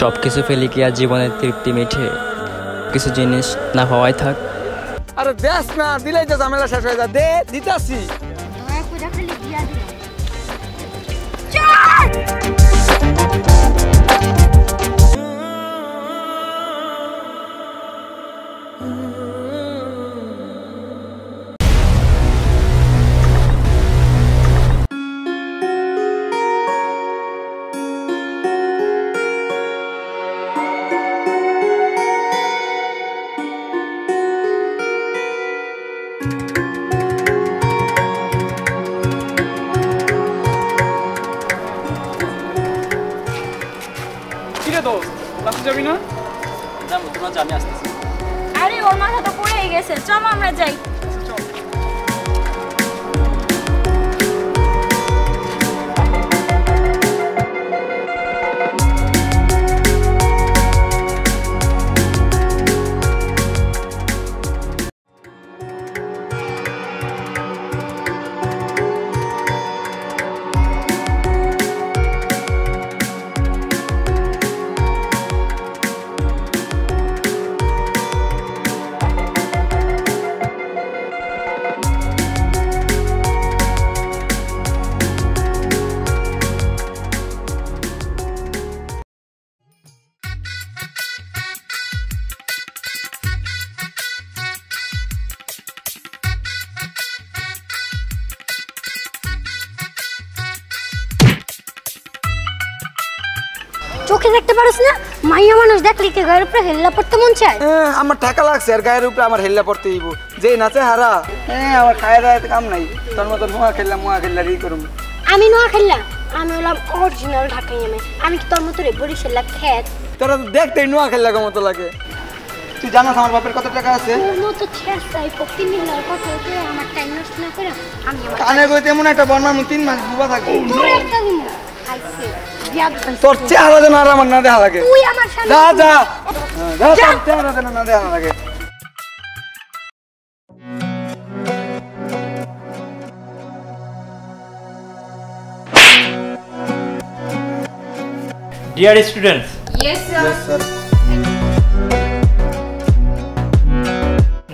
সব কিছু ফেলে কি আর জীবনের তৃপ্তি মিঠে? কিছু জিনিস না হওয়াই থাক। আরে দেখ না, দিলেই তো ঝামেলা শেষ হয়ে যায়। দে দিতাছি। যাবি না? আমি আসতেছি। আরে ওর মাথা তো পড়েই গেছে, চলো আমরা যাই। চোখে দেখতে পারছ না? মাইয়া মানুষ দেখলি কি গায়ের উপরে হেল্লা পড়তে মন চায়? আমার টাকা লাগছে আর গায়ের উপরে আমার হেল্লা পড়তে দিব। যে নাচে হারা, আমার খায় দায় কাম নাই। তোর মতো মুয়া খেললা ই করুম। আমি নোয়া খেললা? আমি হলাম অরিজিনাল ঢাকাই আমি। আমি কি তোর মতো রে বরিশালা খেত? তোরা তো দেখতেই নোয়া খেললা মতো লাগে। তুই জানাস আমার বাপের কত টাকা আছে? তোর মতো ছেঁচাই পক্ষী মিলার কথা হতে আমার টাইম নষ্ট না করে আমি আমার কানে কইতে এমন একটা বর্মা 3 মাস বুবা থাকবো। তোর একটা দিন খাইছে। তোর চেহারা যেন আর আমার না দেখা লাগে। তুই আমার সামনে যা যা যা, তোর চেহারা যেন না দেখা লাগে। Dear students, Yes sir. Yes sir.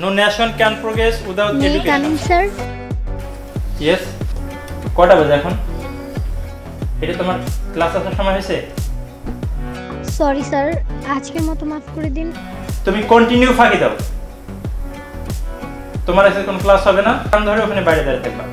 no nation can progress without education. Coming sir. Yes. কটা বাজে এখন? এটা তোমার ক্লাস আসার সময় হয়েছে? সরি স্যার, আজকের মতো মাফ করে দিন। তুমি কন্টিনিউ ফাঁকি দাও। তোমার আজকে কোনো ক্লাস হবে না, কান ধরে ওখানে বাইরে দাঁড়িয়ে থাকবা।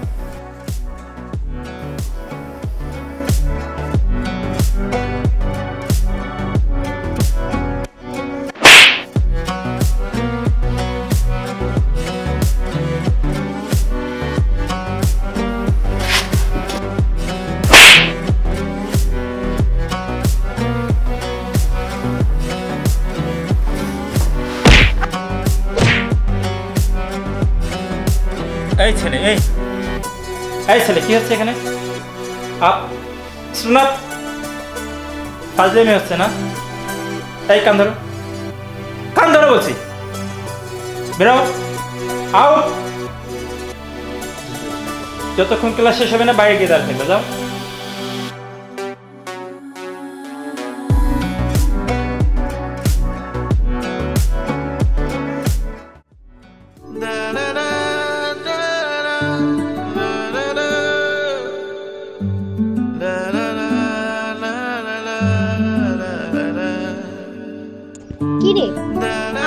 এই ছেলে, এই ছেলে কি হচ্ছে এখানে? আপ শুনা, ফাজলামি হচ্ছে না? এই কান ধরো বলছি। বেরো, আউট। যতক্ষণ ক্লাস শেষ হবে না বাইরে গিয়ে দাঁড়িয়ে থাকবে, যাও। কিরে,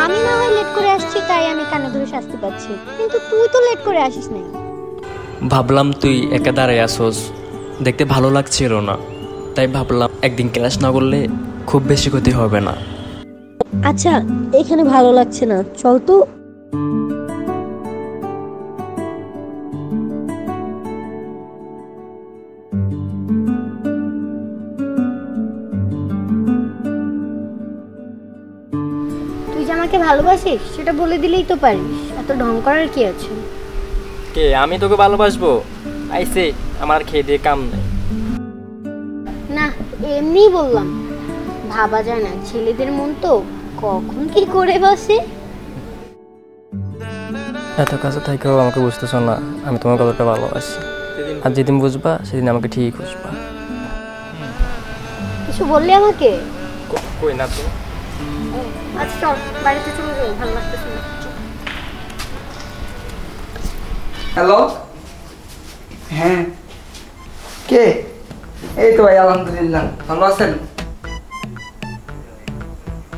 আমি না হয় লেট করে আসছি তাই আমি কানে ধরে শাস্তি পাচ্ছি, কিন্তু তুই তো লেট করে আসিস নাই। ভাবলাম তুই একা দাঁড়ায় আসোস, দেখতে ভালো লাগছিল না, তাই ভাবলাম একদিন ক্লাস না করলে খুব বেশি ক্ষতি হবে না। আচ্ছা, এখানে ভালো লাগছে না, চল তো। তুই যে আমাকে ভালোবাসিস সেটা বলে দিলেই তো পারিস, এত ঢং করার কি আছে? কে আমি তোকে ভালোবাসবো? আইসে আমার খেয়ে দিয়ে কাম নাই। না, এমনিই বললাম। ভাবা যায় না, ছেলেদের মন তো কখন কি করে বসে। এত কাছে থেকেও আমাকে বুঝতেছ না আমি তোমার কতটা ভালোবাসি। আর যেদিন বুঝবা সেদিন আমাকে ঠিক বুঝবা। কিছু বললি আমাকে? কই না তো। আচ্ছা চল বাড়িতে চলে যাও, ভালো লাগতেছে না। হ্যালো, হ্যাঁ কে? এই তো ভাই, আলহামদুলিল্লাহ, ভালো আছেন?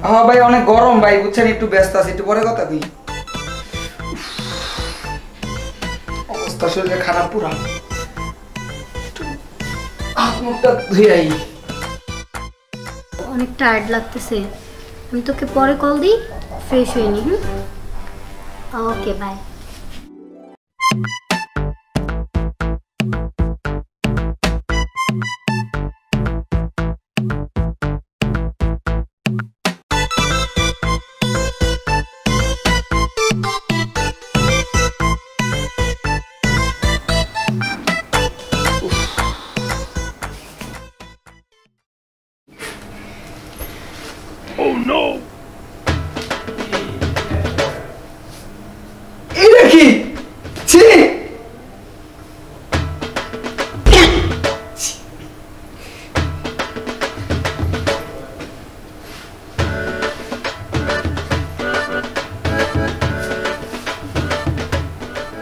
হ্যাঁ ভাই, অনেক গরম ভাই, বুঝছেন, একটু ব্যস্ত আছি, একটু পরে কথা কই। অবস্থা শরীরে খারাপ পুরা, হাত মুখটা ধুয়ে আই। অনেক টায়ার্ড লাগতেছে, আমি তোকে পরে কল দিই, ফ্রেশ হয়ে নি। Okay bye. এটা কি? ছি!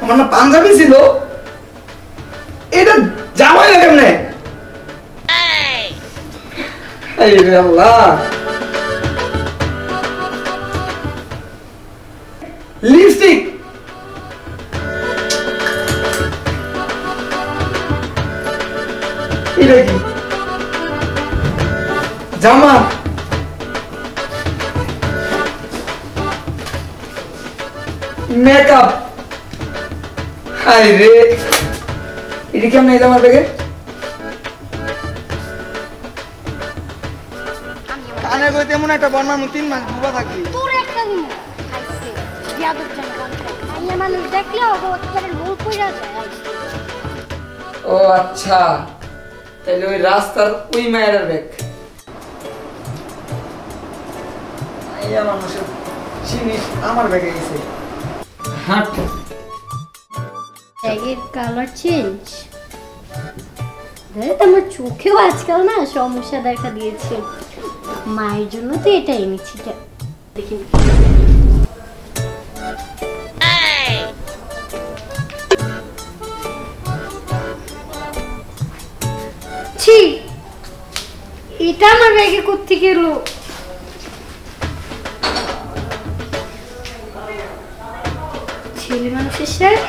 আমার না পাঞ্জাবি ছিল, এটা জামাই না কেমনে? এই রে আল্লাহ, লিপস্টিক, এটা কি? জামা, মেকআপ, হাই রে, এটা কেমন এই জামার ব্যাগে? কানে কইতে এমন একটা বর্মার 3 মাস ডুবা থাকবি। তোর একটা দিন খাইছে বিয়াদব জানা খাইয়া মানুষ দেখলে ওদের মূল কইরা যায়। ও আচ্ছা, তাহলে ওই রাস্তার ওই মায়ের ব্যাগ। আইয়া মানুষের জিনিস আমার ব্যাগে গেছে। হাট, ব্যাগের কালার চেঞ্জ। দেখ আমার চোখেও আজকাল না সমস্যা দেখা দিয়েছে, মায়ের জন্য তো এটা এনেছি। দেখি ছি, এটা আমার ব্যাগে কোত্থেকে এলো? ছেলে মানুষের শার্ট,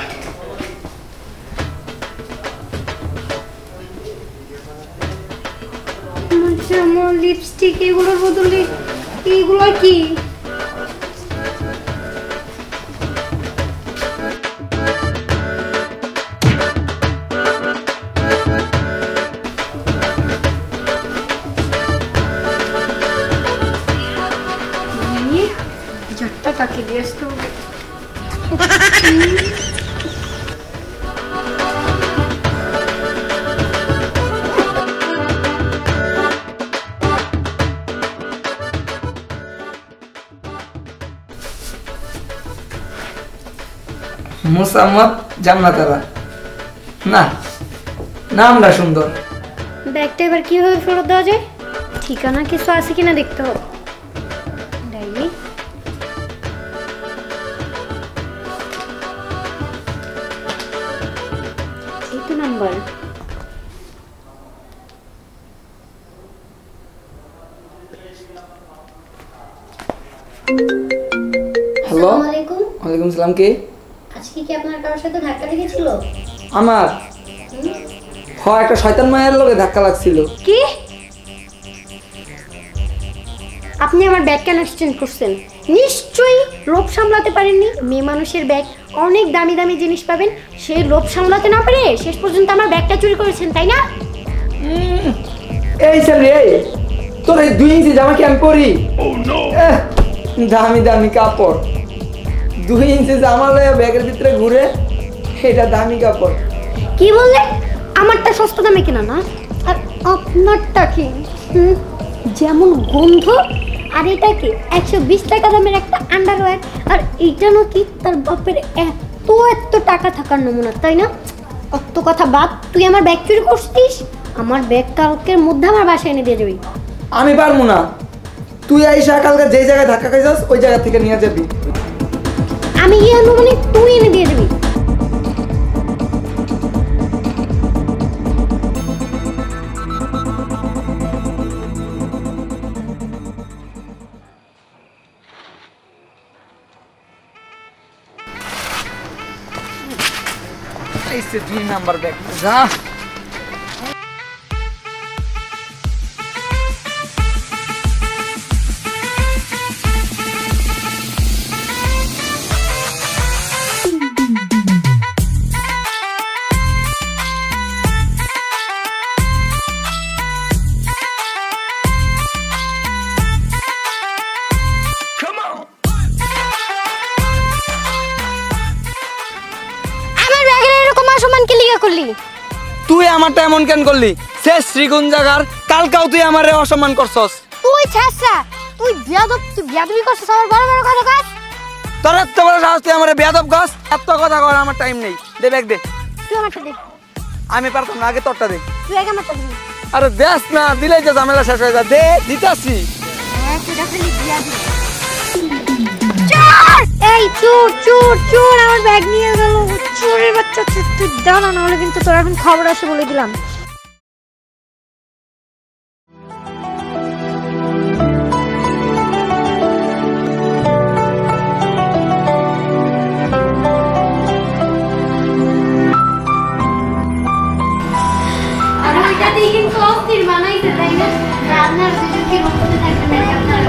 আমার লিপস্টিক, এগুলোর বদলে এইগুলো কি? ঝাটটা তাকে দিয়ে আসতে হবে। মোসাম্মদ জান্নাতারা, না নামটা সুন্দর। ব্যাগটা এবার কিভাবে ফেরত দেওয়া যায়? ঠিকানা কিছু আছে কিনা দেখতে হবে। ডাইনি, এই তো নাম্বার। হ্যালো, আসসালামু আলাইকুম। ওয়ালাইকুম সালাম। কে? আজকে কি আপনার কারোর সাথে ধাক্কা লেগেছিল? আমার একটা শয়তান মায়ের লগে ধাক্কা লাগছিল। কি? আপনি আমার ব্যাগ কেন এক্সচেঞ্জ করছেন? নিশ্চয়ই লোভ সামলাতে পারেননি। মেয়ে মানুষের ব্যাগ, অনেক দামি দামি জিনিস পাবেন, সেই লোভ সামলাতে না পারে শেষ পর্যন্ত আমার ব্যাগটা চুরি করেছেন, তাই না? এই ছেলে, তোর এই 2 ইঞ্চি জামা কি আমি পরি? দামি দামি কাপড়, 2 ইঞ্চি জামা লয়ে ব্যাগের ভিতরে ঘুরে, এটা দামি কাপড়। কি বললেন? আমারটা সস্তা দামে কেনা না, আর আপনারটা কি যেমন গন্ধ, আর এটা কি 120 টাকা দামের একটা আন্ডারওয়্যার, আর এইটা নাকি তার বাপের এত টাকা থাকার নমুনা, তাই না? অত কথা বাদ, তুই আমার ব্যাগ চুরি করছিস, আমার ব্যাগ কালকের মধ্যে আমার বাসায় এনে দিয়ে যাবি। আমি পারবো না, তুই আইসা কালকে যেই জায়গায় ধাক্কা খাইছস ওই জায়গা থেকে নিয়ে যাবি। আমি গিয়ে আনবো মানে তুই এনে দিয়ে দিবি? এইসে 2 নাম্বার ব্যাগ যা। তুই আমারটা এমন কেন করলি? সে শ্রীগুণ জাগার কালকাও তুই আমারে অসম্মান করছস। তুই ছাসা, তুই বিয়াদবি করছস আমার বড় বড় কথা কস। তোর এত বড় সাহস তুই আমারে বেয়াদব কস? এত কথা কর আমার টাইম নেই। দে ব্যাগ দে। তুই আমারটা দে। আমি পারতাম না, আগে তোরটা দে। তুই আগে আমারটা দে। আরে দেখ না, দিলেই যে ঝামেলা শেষ হয়ে যায়। দে, দিতাছি। তুই খালি বিয়াদবি। চোর! এই চোর চোর চোর আমার ব্যাগ নিয়ে গেল। চোরের বাচ্চা, তুই দাঁড়া, না হলে কিন্তু তোর এখন খবর আছে বলে দিলাম। বানাইতে তাই না? আপনার দুজন কি রূপতে থাকবেন আপনার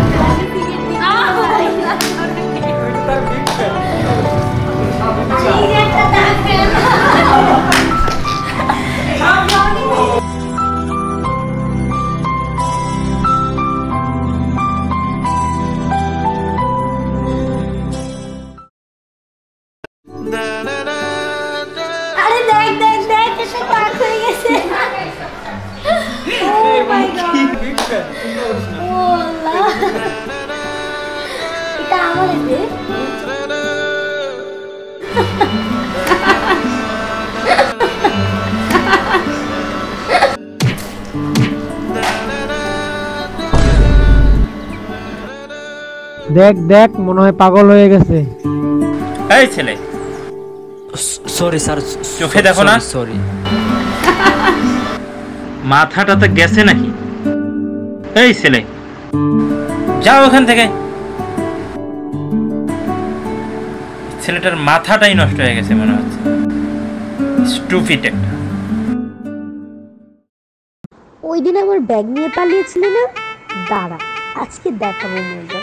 আরে দেখ দেখ দেখ এসে পাক হয়ে গেছে। Oh my God! এটা আমার দে। দেখ দেখ মনে হয় পাগল হয়ে গেছে। এই ছেলে, সরি স্যার, চোখে দেখো না? সরি। মাথাটাতে গেছে নাকি? এই ছেলে, যাও ওখান থেকে। ছেলেটার মাথাটাই নষ্ট হয়ে গেছে মনে হচ্ছে। স্টুপিড একটা। ওই দিন আমার ব্যাগ নিয়ে পালিয়েছিলি না? দাঁড়া, আজকে দেখাবো মজা।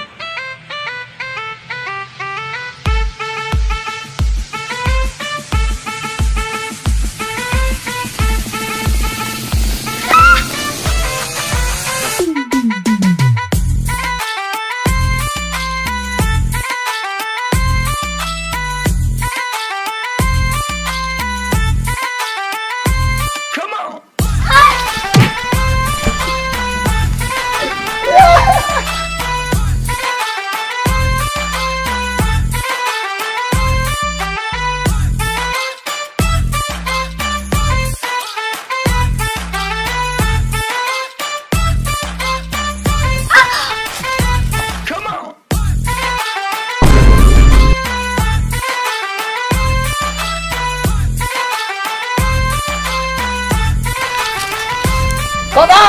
Papa!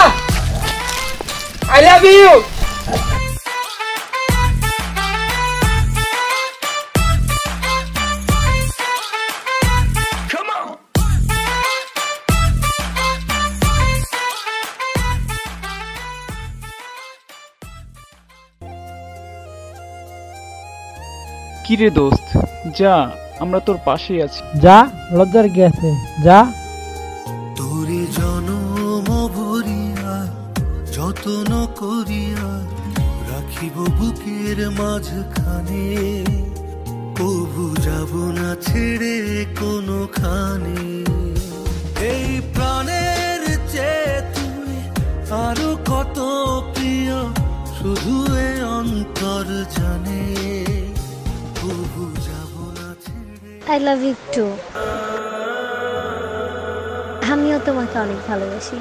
I love you! Come on! কিরে দোস্ত, যা, আমরা তোর পাশেই আছি। যা, লজ্জার কি আছে, যা। তোরে জনম ভরিয়া যতন করিয়া রাখিব বুকের মাঝখানে, কবু যাব না ছেড়ে কোনোখানে। এই প্রাণের চেয়ে তুই আরো কত প্রিয়, শুধু এ অন্তর জানে, কবু যাব না ছেড়ে। I love you too. আমিও তোমাকে অনেক ভালোবাসি।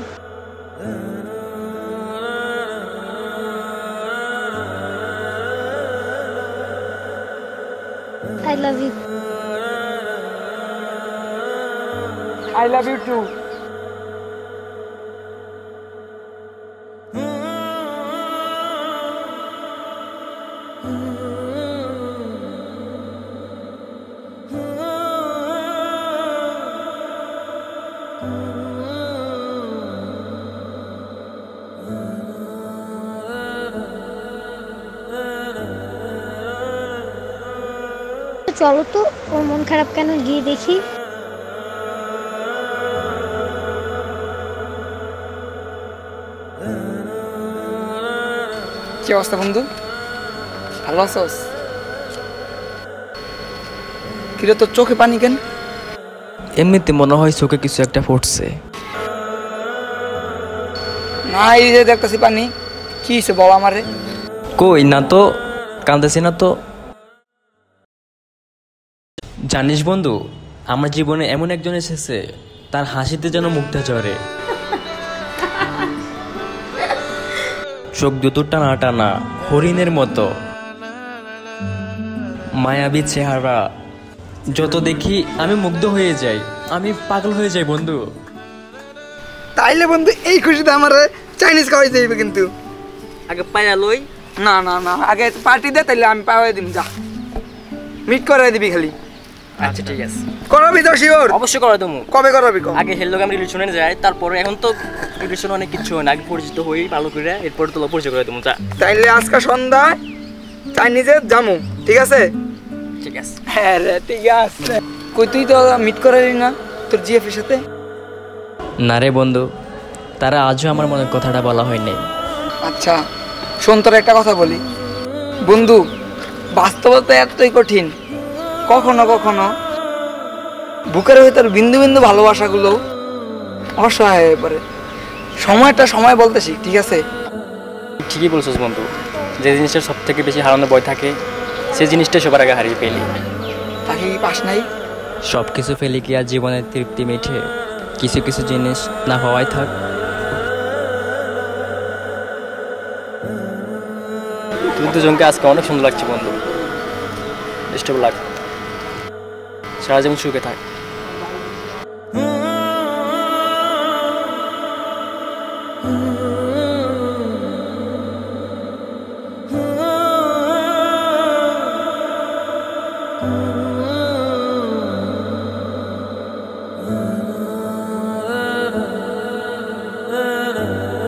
I love you. I love you too. চলো তো, ওর মন খারাপ কেন গিয়ে দেখি। কি অবস্থা বন্ধু, ভালো আছোস? কিরে তোর চোখে পানি কেন? এমনিতে মনে হয় চোখে কিছু একটা ফুটছে। না এই যে দেখতেছি পানি, কি হয়েছে বল আমারে। কই না তো, কাঁদতেছি না তো। জানিস বন্ধু, আমার জীবনে এমন একজন এসেছে, তার হাসিতে যেন মুগ্ধা ঝরে। চোখ দুটো টানা টানা হরিণের মতো, মায়াবী চেহারা। যত দেখি আমি মুগ্ধ হয়ে যাই, আমি পাগল হয়ে যাই বন্ধু। তাইলে বন্ধু এই খুশিতে আমার চাইনিজ খাওয়াই যাইবে, কিন্তু আগে পায়া লই। না না না, আগে পার্টি দে, তাইলে আমি পাওয়াই দিম। যা মিট করে দিবি খালি। আচ্ছা ঠিক আছে, করবি তো শিওর? অবশ্যই করে দেবো। কবে করবি? আগে হেললোকে আমি রিলেশনে যাই, তারপরে এখন তো রিলেশন অনেক কিছু হয় না, আগে পরিচিত হই ভালো করে, এরপরে তো পরিচয় করে দেবো। তাইলে আজকে সন্ধ্যায় চাইনিজে যামু, ঠিক আছে? ঠিক আছে। হ্যাঁ রে ঠিক আছে। কই তুই তো মিট করালি না তোর জিএফের সাথে? না রে বন্ধু, তারা আজও আমার মনের কথাটা বলা হয়নি। আচ্ছা শোন, তোর একটা কথা বলি বন্ধু, বাস্তবতা এতই কঠিন, কখনো কখনো বুকের ভিতর বিন্দু বিন্দু ভালোবাসাগুলো অসহায় হয়ে পড়ে। সময়টা সময় বলতে শিখ, ঠিক আছে? ঠিকই বলছিস বন্ধু, যে জিনিসটা সব থেকে বেশি হারানোর ভয় থাকে, সেই জিনিসটা সবার আগে হারিয়ে ফেলি। তাকে কি পাস নাই? সব কিছু ফেলে কি আর জীবনের তৃপ্তি মিঠে? কিছু কিছু জিনিস না হওয়াই থাক। তুই দুজনকে আজকে অনেক সুন্দর লাগছে বন্ধু, স্টেবল লাগ, সারা জীবন সুখে থাক।